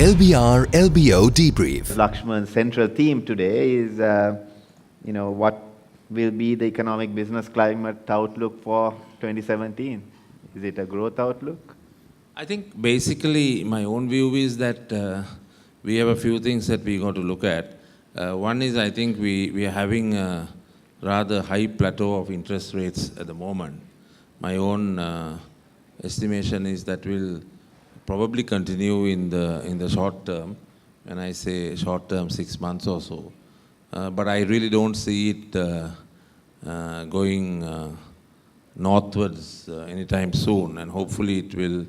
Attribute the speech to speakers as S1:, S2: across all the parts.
S1: LBR LBO Debrief.
S2: Lakshman's central theme today is, what will be the economic business climate outlook for 2017? Is it a growth outlook?
S3: I think basically my own view is that we have a few things that we got to look at. One is I think we are having a rather high plateau of interest rates at the moment. My own estimation is that will probably continue in the short term. When I say short term, 6 months or so. But I really don't see it going northwards anytime soon, and hopefully it will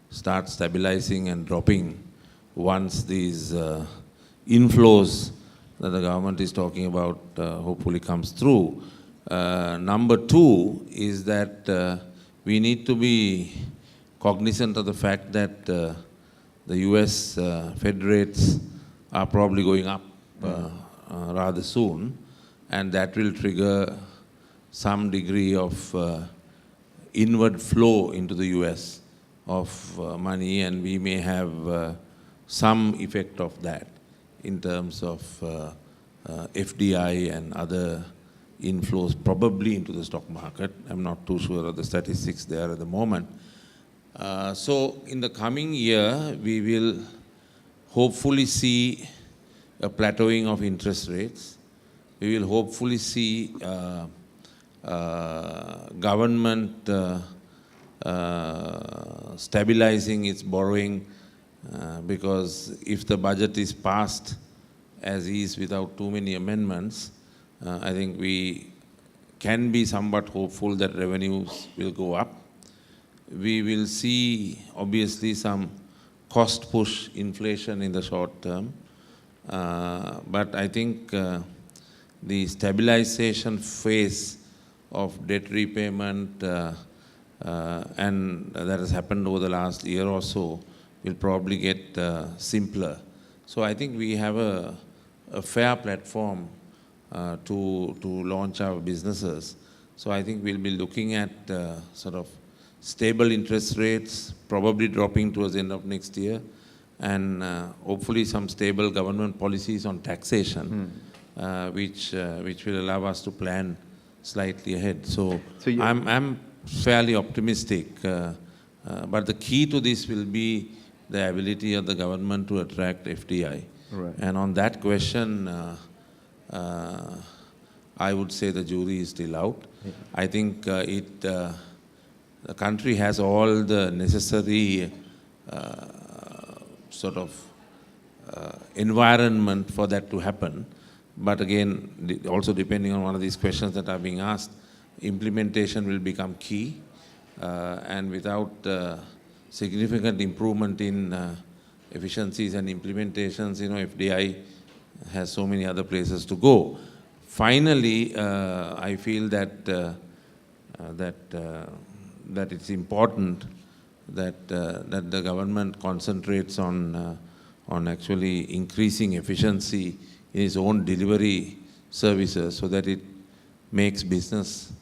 S3: start stabilizing and dropping once these inflows that the government is talking about hopefully comes through. Number two is that we need to be cognizant of the fact that the US Fed rates are probably going up rather soon, and that will trigger some degree of inward flow into the US of money, and we may have some effect of that in terms of FDI and other inflows probably into the stock market. I'm not too sure of the statistics there at the moment. So in the coming year, we will hopefully see a plateauing of interest rates. We will hopefully see government stabilizing its borrowing, because if the budget is passed as is without too many amendments, I think we can be somewhat hopeful that revenues will go up. We will see obviously some cost push inflation in the short term, but I think the stabilization phase of debt repayment and that has happened over the last year or so will probably get simpler. So I think we have a fair platform to launch our businesses. So I think we'll be looking at sort of stable interest rates, probably dropping towards the end of next year, and hopefully some stable government policies on taxation, which will allow us to plan slightly ahead. So I'm fairly optimistic, but the key to this will be the ability of the government to attract FDI.
S2: Right.
S3: And on that question, I would say the jury is still out.
S2: Yeah.
S3: I think the country has all the necessary sort of environment for that to happen. But again, also depending on one of these questions that are being asked, implementation will become key. And without significant improvement in efficiencies and implementations, FDI has so many other places to go. Finally, I feel that it's important that the government concentrates on actually increasing efficiency in its own delivery services so that it makes business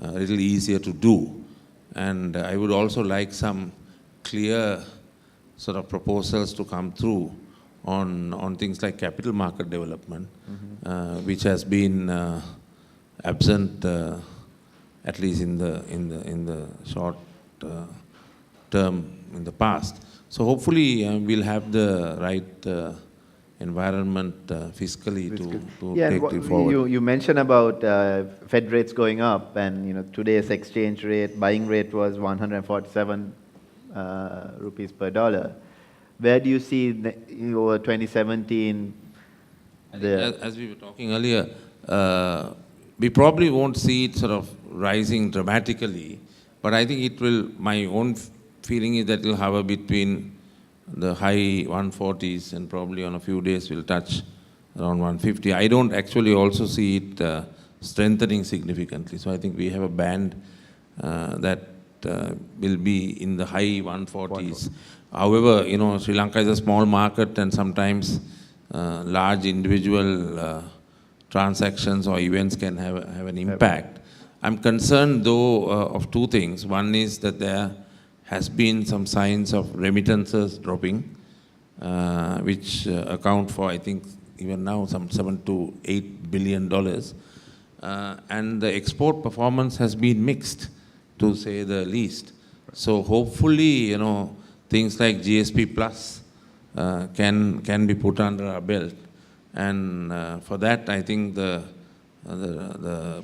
S3: a little easier to do. And I would also like some clear sort of proposals to come through on things like capital market development, which has been absent at least in the short term in the past. So hopefully we'll have the right environment fiscally to take it forward.
S2: You mentioned about Fed rates going up, and today's exchange rate, buying rate was 147 rupees per dollar. Where do you see over 2017?
S3: As we were talking earlier, we probably won't see it sort of rising dramatically, but I think it will, my own feeling is that it will hover between the high 140s and probably on a few days will touch around 150. I don't actually also see it strengthening significantly. So I think we have a band that will be in the high 140s. However, Sri Lanka is a small market, and sometimes large individual transactions or events can have an impact. I'm concerned though of two things. One is that there has been some signs of remittances dropping, which account for, I think, even now some $7 to $8 billion. And the export performance has been mixed, to say the least. So hopefully, things like GSP Plus can be put under our belt. And for that, I think the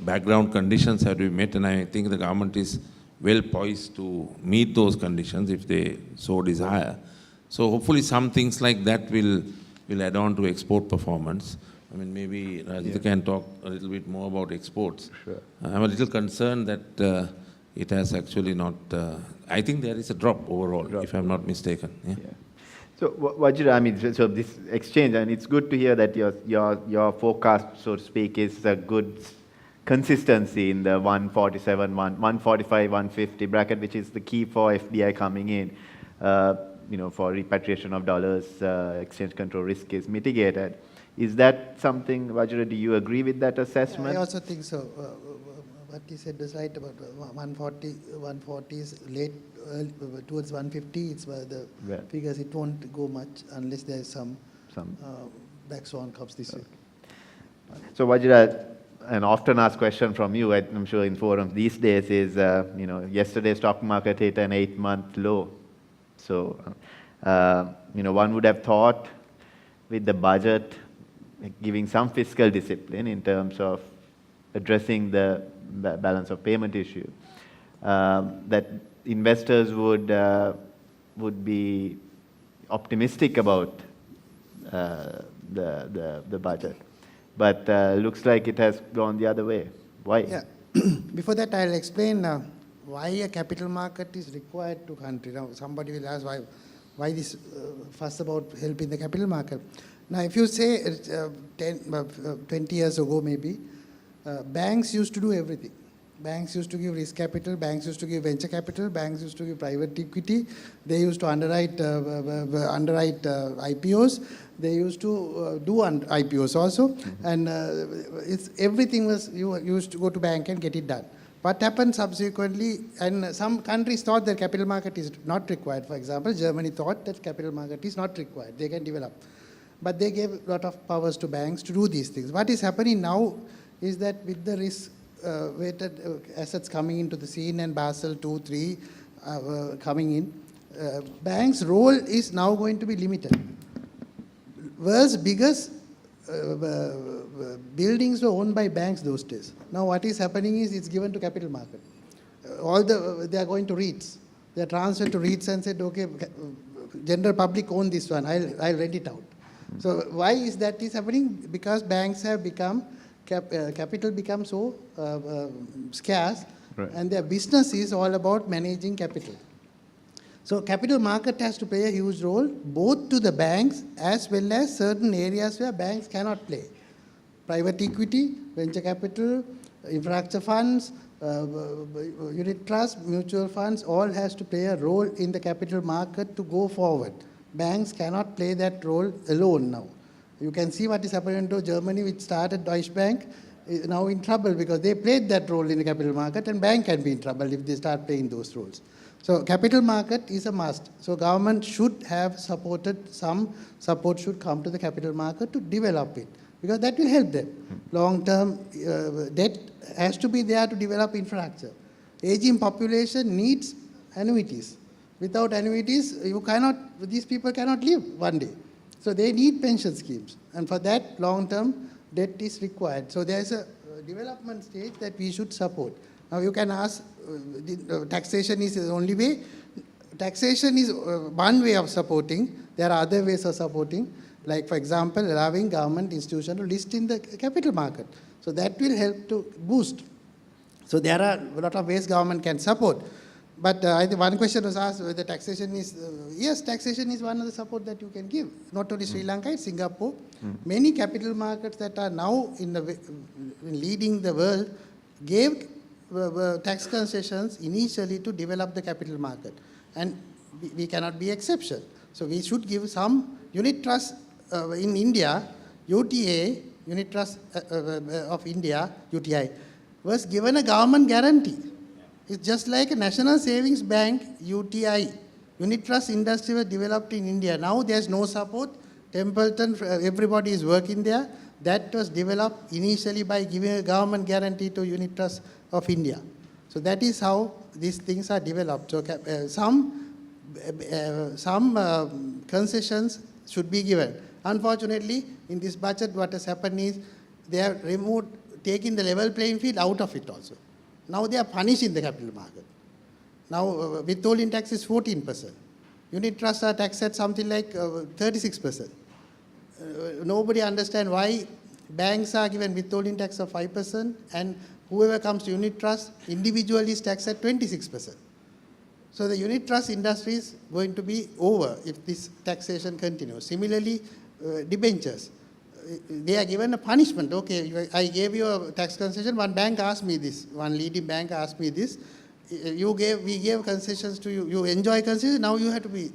S3: background conditions have to be met, and I think the government is well poised to meet those conditions if they so desire. So hopefully some things like that will add on to export performance. I mean, maybe Rajitha can talk a little bit more about exports.
S2: Sure.
S3: I'm a little concerned that it has actually not, I think there is a drop overall, if I'm not mistaken. Yeah.
S2: So, Vajra, I mean, so this exchange, and it's good to hear that your forecast, so to speak, is a good consistency in the 145, 150 bracket, which is the key for FDI coming in. For repatriation of dollars, exchange control risk is mitigated. Is that something, Vajra, do you agree with that assessment?
S4: I also think so. What he said is right about 140 is late, towards 150, it's the figures, it won't go much unless there's some black swan comes this way.
S2: So Vajra, an often asked question from you, I'm sure in forums these days is, yesterday's stock market hit an 8-month low. So, one would have thought with the budget giving some fiscal discipline in terms of addressing the balance of payment issue, that investors would be optimistic about the budget. But looks like it has gone the other way. Why?
S4: Yeah. Before that, I'll explain why a capital market is required to country. Now, somebody will ask why this fuss about helping the capital market. Now, if you say 20 years ago maybe, banks used to do everything. Banks used to give risk capital, banks used to give venture capital, banks used to give private equity, they used to underwrite IPOs, they used to do IPOs also, and everything was, you used to go to bank and get it done. What happened subsequently, and some countries thought that capital market is not required. For example, Germany thought that capital market is not required, they can develop. But they gave a lot of powers to banks to do these things. What is happening now is that with the risk-weighted assets coming into the scene and Basel II, III coming in, banks' role is now going to be limited. World's biggest buildings were owned by banks those days. Now what is happening is it's given to capital market. They are going to REITs. They are transferred to REITs and said, okay, general public own this one, I'll rent it out. So why is that is happening? Because banks have become, capital become so scarce, right, and their business is all about managing capital. So capital market has to play a huge role, both to the banks as well as certain areas where banks cannot play. Private equity, venture capital, infrastructure funds, unit trust, mutual funds, all has to play a role in the capital market to go forward. Banks cannot play that role alone now. You can see what is happening to Germany, which started Deutsche Bank, is now in trouble because they played that role in the capital market, and bank can be in trouble if they start playing those roles. So capital market is a must. So government should have supported, some support should come to the capital market to develop it, because that will help them. Long-term debt has to be there to develop infrastructure. Aging population needs annuities. Without annuities, these people cannot live one day. So they need pension schemes. And for that, long-term debt is required. So there is a development stage that we should support. Now you can ask, taxation is the only way. Taxation is one way of supporting. There are other ways of supporting, like for example, allowing government institutions to list in the capital market. So that will help to boost. So there are a lot of ways government can support. But I think one question was asked whether taxation is, yes, taxation is one of the support that you can give. Not only Sri Lanka, it's Singapore. Many capital markets that are now in leading the world gave tax concessions initially to develop the capital market. And we cannot be exception. So we should give some unit trust in India, UTA, Unit Trust of India, UTI, was given a government guarantee. It's just like a National Savings Bank, UTI. Unit trust industry was developed in India. Now there's no support. Templeton, everybody is working there. That was developed initially by giving a government guarantee to Unit Trust of India. So that is how these things are developed. So some concessions should be given. Unfortunately, in this budget, what has happened is they have removed, taking the level playing field out of it also. Now they are punishing the capital market. Now withholding tax is 14%. Unit trusts are taxed at something like 36%. Nobody understands why banks are given withholding tax of 5% and whoever comes to unit trust individually is taxed at 26%. So the unit trust industry is going to be over if this taxation continues. Similarly, debentures. They are given a punishment. Okay, I gave you a tax concession. One bank asked me this. One leading bank asked me this. We gave concessions to you. You enjoy concessions. Now you have to be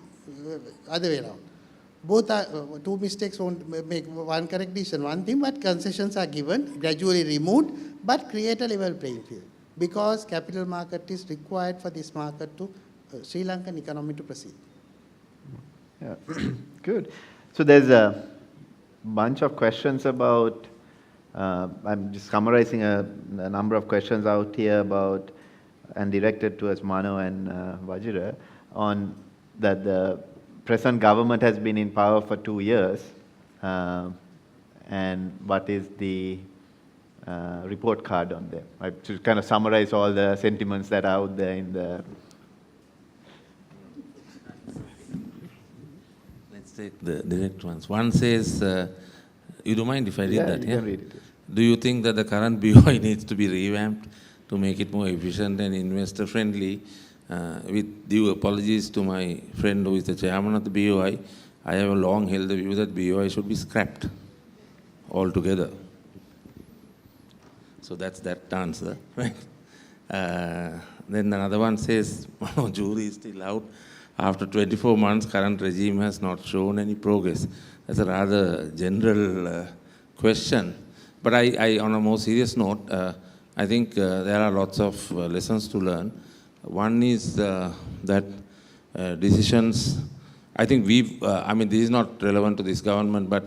S4: other way around. Both are two mistakes won't make one correct decision. One thing, but concessions are given, gradually removed, but create a level playing field because capital market is required for this market to Sri Lankan economy to proceed.
S2: Yeah, good. So there's a bunch of questions about. I'm just summarizing a number of questions out here about and directed towards Mano and Vajira on that the present government has been in power for 2 years, and what is the report card on them? Right? To kind of summarize all the sentiments that are out there in the.
S3: Let's take the direct ones. One says, you don't mind if I read that?
S2: You can read it.
S3: Do you think that the current BOI needs to be revamped to make it more efficient and investor friendly? With due apologies to my friend who is the chairman of the BOI, I have a long held the view that BOI should be scrapped altogether. So that's that answer, right? Then another one says, jury is still out. After 24 months, current regime has not shown any progress. That's a rather general question. But I, on a more serious note, I think there are lots of lessons to learn. One is that decisions, I think I mean, this is not relevant to this government, but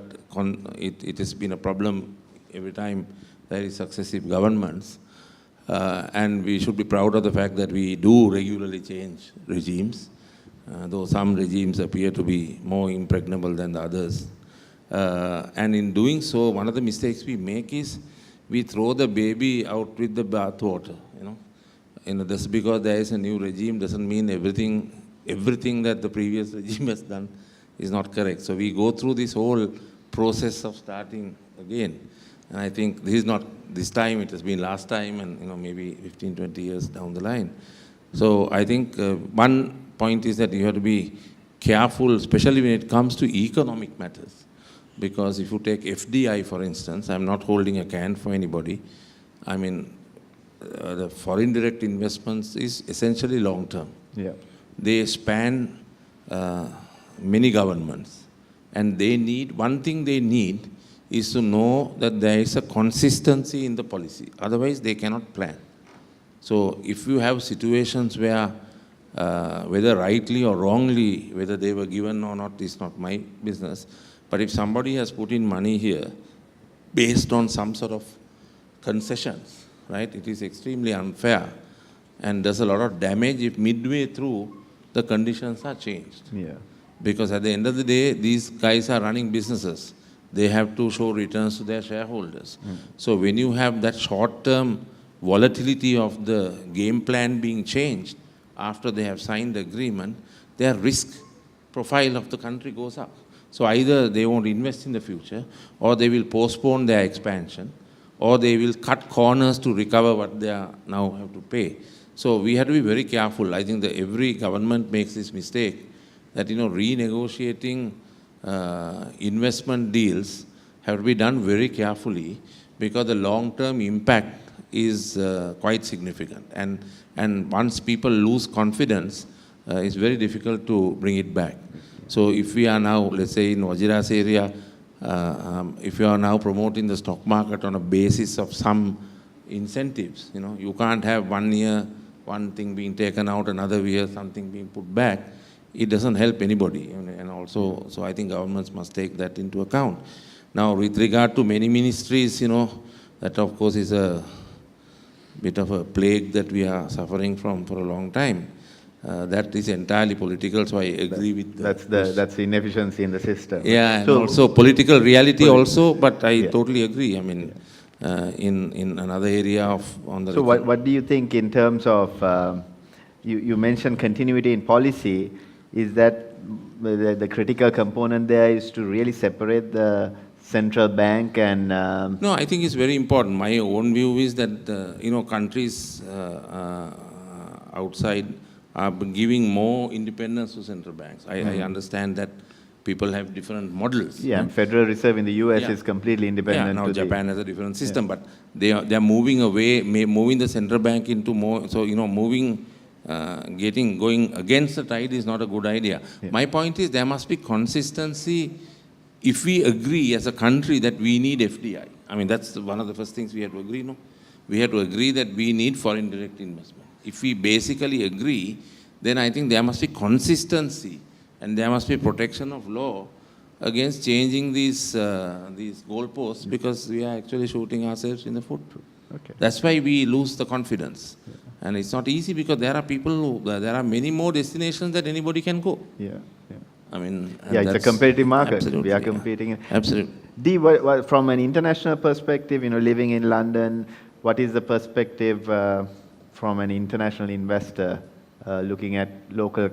S3: it has been a problem every time there is successive governments. And we should be proud of the fact that we do regularly change regimes, though some regimes appear to be more impregnable than the others. And in doing so, one of the mistakes we make is we throw the baby out with the bathwater, just because there is a new regime doesn't mean everything that the previous regime has done is not correct. So we go through this whole process of starting again. And I think this is not this time, it has been last time and maybe 15, 20 years down the line. So I think one point is that you have to be careful, especially when it comes to economic matters. Because if you take FDI, for instance, I'm not holding a can for anybody. I mean, the foreign direct investments is essentially long-term.
S2: Yeah.
S3: They span many governments. And one thing they need is to know that there is a consistency in the policy. Otherwise, they cannot plan. So if you have situations where, whether rightly or wrongly, whether they were given or not is not my business, but if somebody has put in money here based on some sort of concessions, right, it is extremely unfair and does a lot of damage if midway through the conditions are changed.
S2: Yeah.
S3: Because at the end of the day, these guys are running businesses. They have to show returns to their shareholders. So when you have that short-term volatility of the game plan being changed after they have signed the agreement, their risk profile of the country goes up. So either they won't invest in the future, or they will postpone their expansion, or they will cut corners to recover what they are now have to pay. So we have to be very careful. I think that every government makes this mistake, that renegotiating investment deals have to be done very carefully, because the long-term impact is quite significant. And once people lose confidence, it's very difficult to bring it back. So if we are now, let's say in Vajira's area, if you are now promoting the stock market on a basis of some incentives, you can't have 1 year one thing being taken out, another year something being put back. it doesn't help anybody. And also, so I think governments must take that into account. Now, with regard to many ministries, that of course is a bit of a plague that we are suffering from for a long time. That is entirely political, so I agree with that.
S2: That's the inefficiency in the system.
S3: Yeah, and
S2: so,
S3: also political reality also, but I totally agree. I mean, in another area on the...
S2: So what do you think in terms of, you mentioned continuity in policy, is that the critical component there is to really separate the central bank and...
S3: No, I think it's very important. My own view is that, countries outside are giving more independence to central banks. I understand that people have different models.
S2: Yeah, and Federal Reserve in the US is completely independent.
S3: Yeah, now Japan has a different system, but they are moving away, moving the central bank into more, so, going against the tide is not a good idea. Yeah. My point is there must be consistency if we agree as a country that we need FDI. I mean, that's one of the first things we have to agree, no? We have to agree that we need foreign direct investment. If we basically agree, then I think there must be consistency and there must be protection of law against changing these goalposts, because we are actually shooting ourselves in the foot. Okay. That's why we lose the confidence. Yeah. And it's not easy because there are many more destinations that anybody can go.
S2: Yeah.
S3: I mean,
S2: it's a competitive market.
S3: Absolutely,
S2: we are competing.
S3: Yeah. Absolutely.
S2: From an international perspective, living in London, what is the perspective from an international investor looking at local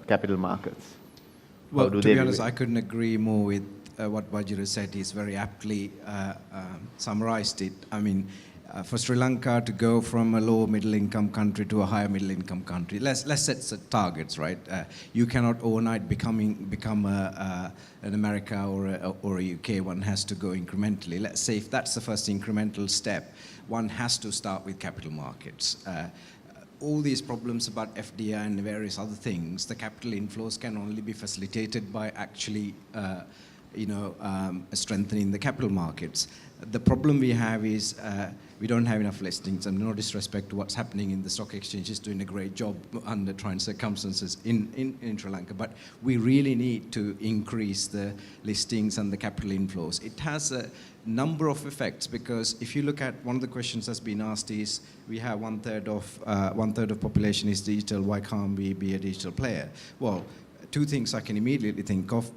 S2: capital markets?
S5: Well, to be honest, I couldn't agree more with what Vajira said. He's very aptly summarized it. I mean, for Sri Lanka to go from a low middle income country to a higher middle income country, let's set targets, right? You cannot overnight become an America or a UK. One has to go incrementally. Let's say if that's the first incremental step, one has to start with capital markets. All these problems about FDI and various other things, the capital inflows can only be facilitated by actually strengthening the capital markets. The problem we have is we don't have enough listings, and no disrespect to what's happening in the stock exchange, is doing a great job under trying circumstances in Sri Lanka, but we really need to increase the listings and the capital inflows. It has a number of effects, because if you look at one of the questions that's been asked is, we have one third of population is digital, why can't we be a digital player? Well, two things I can immediately think of.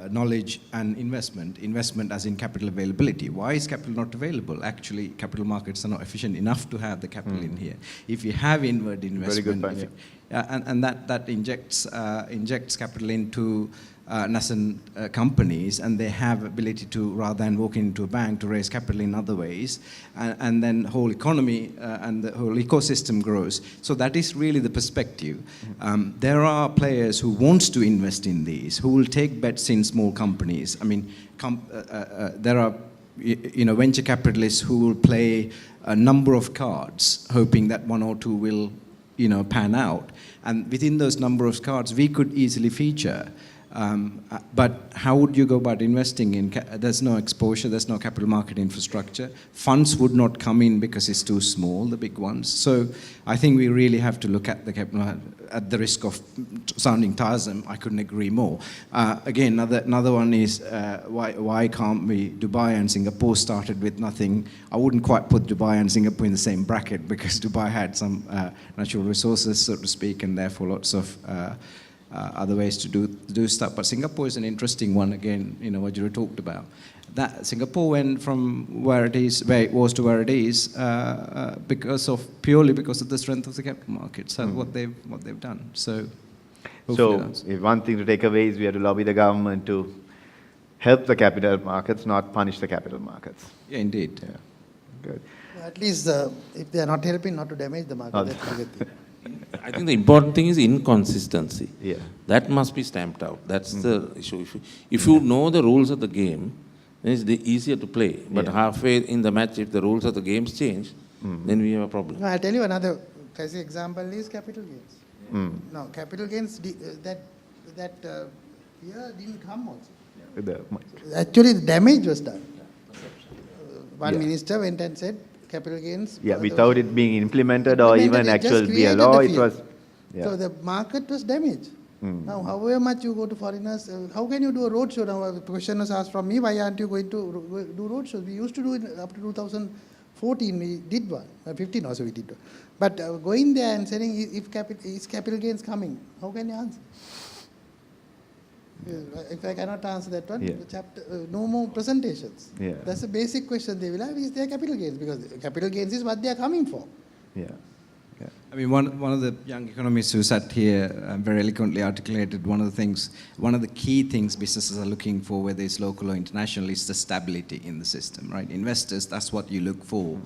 S5: Knowledge and investment. Investment as in capital availability. Why is capital not available? Actually, capital markets are not efficient enough to have the capital in here. If you have inward investment,
S2: very good point,
S5: and that injects capital into nascent companies, and they have ability to, rather than walking into a bank, to raise capital in other ways, and then whole economy and the whole ecosystem grows. So that is really the perspective. There are players who want to invest in these, who will take bets in small companies. I mean, there are venture capitalists who will play a number of cards, hoping that one or two will pan out. And within those number of cards, we could easily feature. But how would you go about investing in? There's no exposure, there's no capital market infrastructure. Funds would not come in because it's too small, the big ones. So I think we really have to look at the capital, at the risk of sounding tiresome. I couldn't agree more. Again, another one is why can't we? Dubai and Singapore started with nothing. I wouldn't quite put Dubai and Singapore in the same bracket, because Dubai had some natural resources, so to speak, and therefore lots of other ways to do stuff. But Singapore is an interesting one, again, what you talked about. That Singapore went from where it was to where it is purely because of the strength of the capital markets and what they've done. So
S2: if one thing to take away is we have to lobby the government to help the capital markets, not punish the capital markets.
S5: Yeah, indeed.
S2: Yeah. Good.
S4: At least if they are not helping, not to damage the market. That's a good thing.
S3: I think the important thing is inconsistency.
S2: Yeah.
S3: That must be stamped out. That's the issue. If you know the rules of the game, then it's easier to play. But halfway in the match, if the rules of the games change, then we have a problem.
S4: No, I'll tell you another classic example is capital gains. No, capital gains, that year didn't come also. Actually, the damage was done. One minister went and said, capital gains.
S2: Yeah, without it being implemented or even actual be a law, it was.
S4: So the market was damaged. Now, however much you go to foreigners, how can you do a roadshow? Now, a question was asked from me, why aren't you going to do roadshows? We used to do it up to 2014, we did one. 15 also we did one. But going there and saying, is capital gains coming? How can you answer? If I cannot answer that one,
S2: Yeah.
S4: the chapter, no more presentations.
S2: Yeah.
S4: That's a basic question they will have, is there capital gains? Because capital gains is what they are coming for.
S2: Yeah. Yeah.
S5: I mean, one of the young economists who sat here very eloquently articulated one of the key things businesses are looking for, whether it's local or international, is the stability in the system, right? Investors, that's what you look for.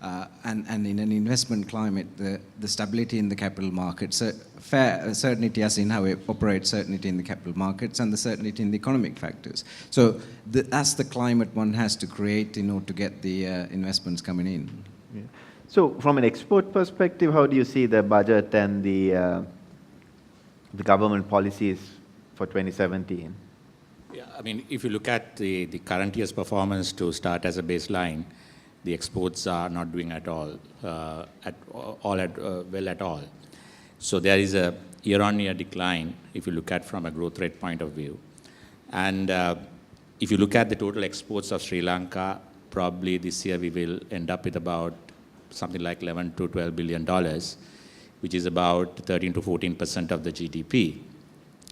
S5: And in an investment climate, the stability in the capital markets, fair certainty as in how it operates, certainty in the capital markets, and the certainty in the economic factors. So that's the climate one has to create in order to get the investments coming in.
S2: Yeah. So from an export perspective, how do you see the budget and the government policies for 2017?
S6: Yeah, I mean, if you look at the current year's performance to start as a baseline, the exports are not doing at all, well at all. So there is a year-on-year decline if you look at from a growth rate point of view. And if you look at the total exports of Sri Lanka, probably this year we will end up with about something like $11 to $12 billion, which is about 13 to 14% of the GDP.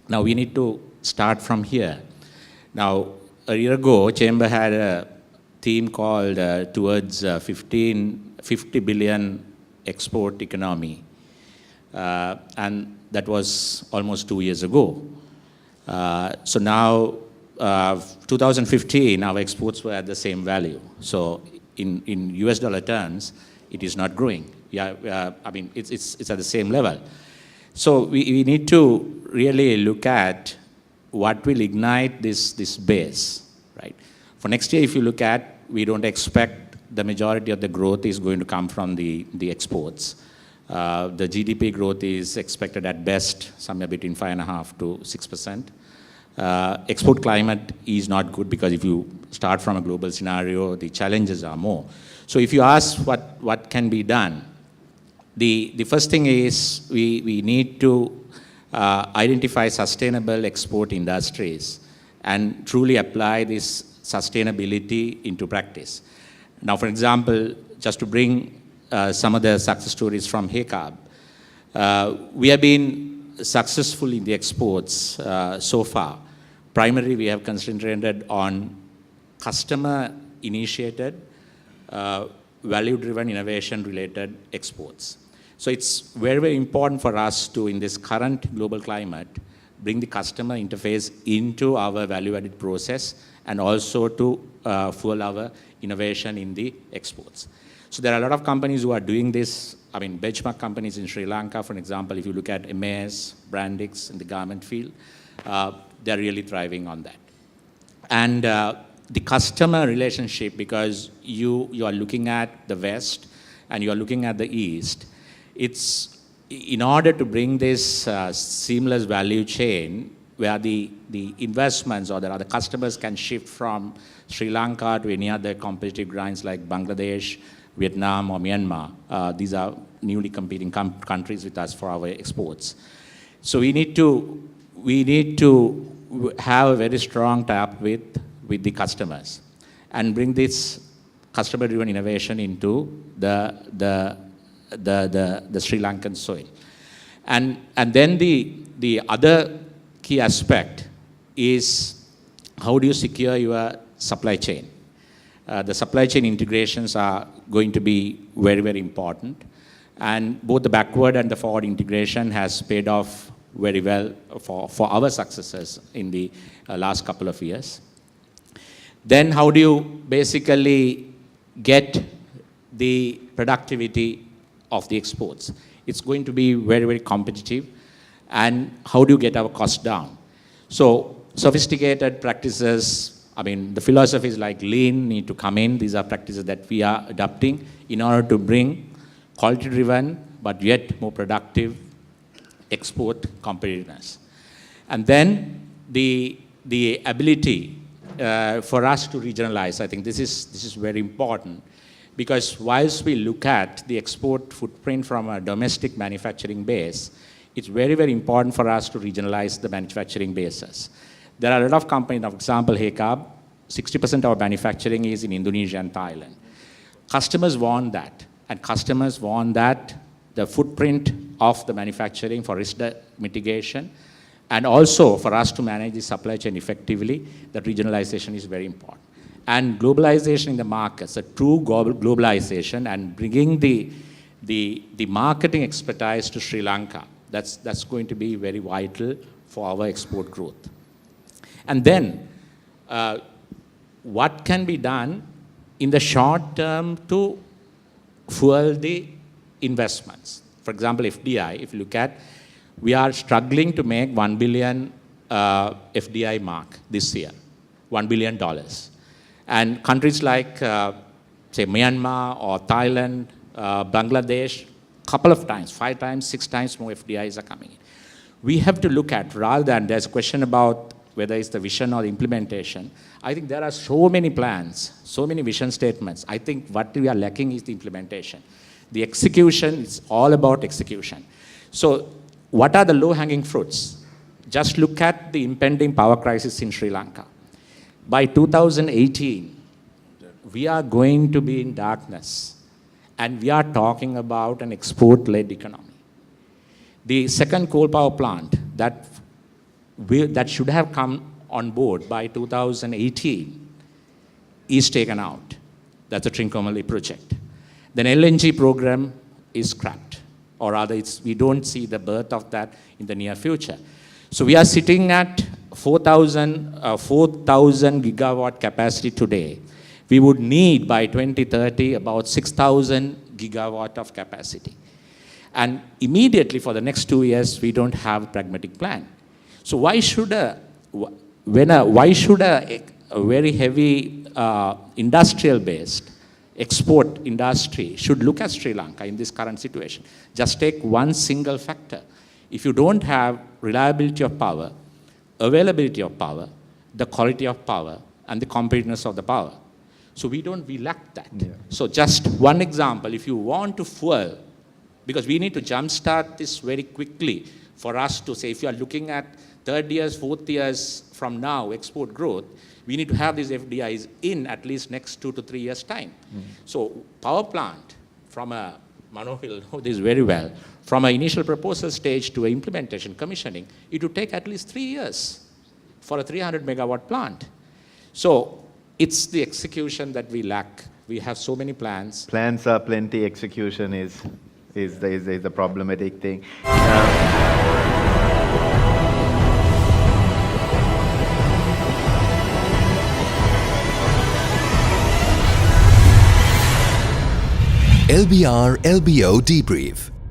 S6: Now we need to start from here. Now, a year ago, Chamber had a theme called towards 50 billion export economy. And that was almost 2 years ago. So now, 2015, our exports were at the same value. So in US dollar terms, it is not growing. Yeah, I mean, it's at the same level. So we need to really look at what will ignite this base, right? For next year, if you look at, we don't expect the majority of the growth is going to come from the exports. The GDP growth is expected at best somewhere between 5.5% to 6%. Export climate is not good because if you start from a global scenario, the challenges are more. So if you ask what can be done, the first thing is we need to identify sustainable export industries and truly apply this sustainability into practice. Now, for example, just to bring some of the success stories from HECAB, we have been successful in the exports so far. Primarily, we have concentrated on customer-initiated, value-driven, innovation-related exports. So it's very, very important for us to, in this current global climate, bring the customer interface into our value-added process and also to fuel our innovation in the exports. So there are a lot of companies who are doing this. I mean, benchmark companies in Sri Lanka, for example, if you look at MAS, Brandix in the garment field, they're really thriving on that. And the customer relationship, because you are looking at the West and you are looking at the East, it's in order to bring this seamless value chain where the investments or the customers can shift from Sri Lanka to any other competitive grinds like Bangladesh, Vietnam, or Myanmar. These are newly competing countries with us for our exports. So we need to have a very strong tie-up with the customers and bring this customer-driven innovation into the Sri Lankan soil. And then the other key aspect is how do you secure your supply chain? The supply chain integrations are going to be very, very important. And both the backward and the forward integration has paid off very well for our successes in the last couple of years. Then how do you basically get the productivity of the exports? It's going to be very, very competitive. And how do you get our costs down? So sophisticated practices, I mean, the philosophies like lean need to come in. These are practices that we are adopting in order to bring quality-driven, but yet more productive export competitiveness. And then the ability for us to regionalize, I think this is very important, because whilst we look at the export footprint from a domestic manufacturing base, it's very, very important for us to regionalize the manufacturing bases. There are a lot of companies, for example, Hekab, 60% of our manufacturing is in Indonesia and Thailand. Customers want that, and customers want that the footprint of the manufacturing for risk mitigation, and also for us to manage the supply chain effectively, that regionalization is very important. And globalization in the markets, a true globalization, and bringing the marketing expertise to Sri Lanka, that's going to be very vital for our export growth. And then, what can be done in the short term to fuel the investments? For example, FDI, if you look at, we are struggling to make $1 billion FDI mark this year, $1 billion. And countries like, say, Myanmar or Thailand, Bangladesh, couple of times, 5 times, 6 times more FDIs are coming in. We have to look at, rather than there's a question about whether it's the vision or the implementation, I think there are so many plans, so many vision statements. I think what we are lacking is the implementation. The execution is all about execution. So what are the low-hanging fruits? Just look at the impending power crisis in Sri Lanka. By 2018, we are going to be in darkness, and we are talking about an export-led economy. The second coal power plant that should have come on board by 2018 is taken out. That's a Trincomalee project. Then LNG program is scrapped, or rather we don't see the birth of that in the near future. So we are sitting at 4,000 gigawatt capacity today. We would need by 2030 about 6,000 gigawatt of capacity. And immediately for the next 2 years, we don't have a pragmatic plan. So why should a very heavy industrial-based export industry should look at Sri Lanka in this current situation? Just take one single factor. If you don't have reliability of power, availability of power, the quality of power, and the competitiveness of the power. So we lack that. Yeah. So just one example, if you want to fuel, because we need to jumpstart this very quickly for us to say, if you are looking at 3rd years, 4th years from now, export growth, we need to have these FDIs in at least next 2 to 3 years' time. Mm-hmm. So power plant, from a, Mano will know this very well, from an initial proposal stage to an implementation, commissioning, it would take at least 3 years for a 300 megawatt plant. So it's the execution that we lack. We have so many plans.
S2: Plans are plenty, execution is the problematic thing.
S1: LBR LBO Debrief.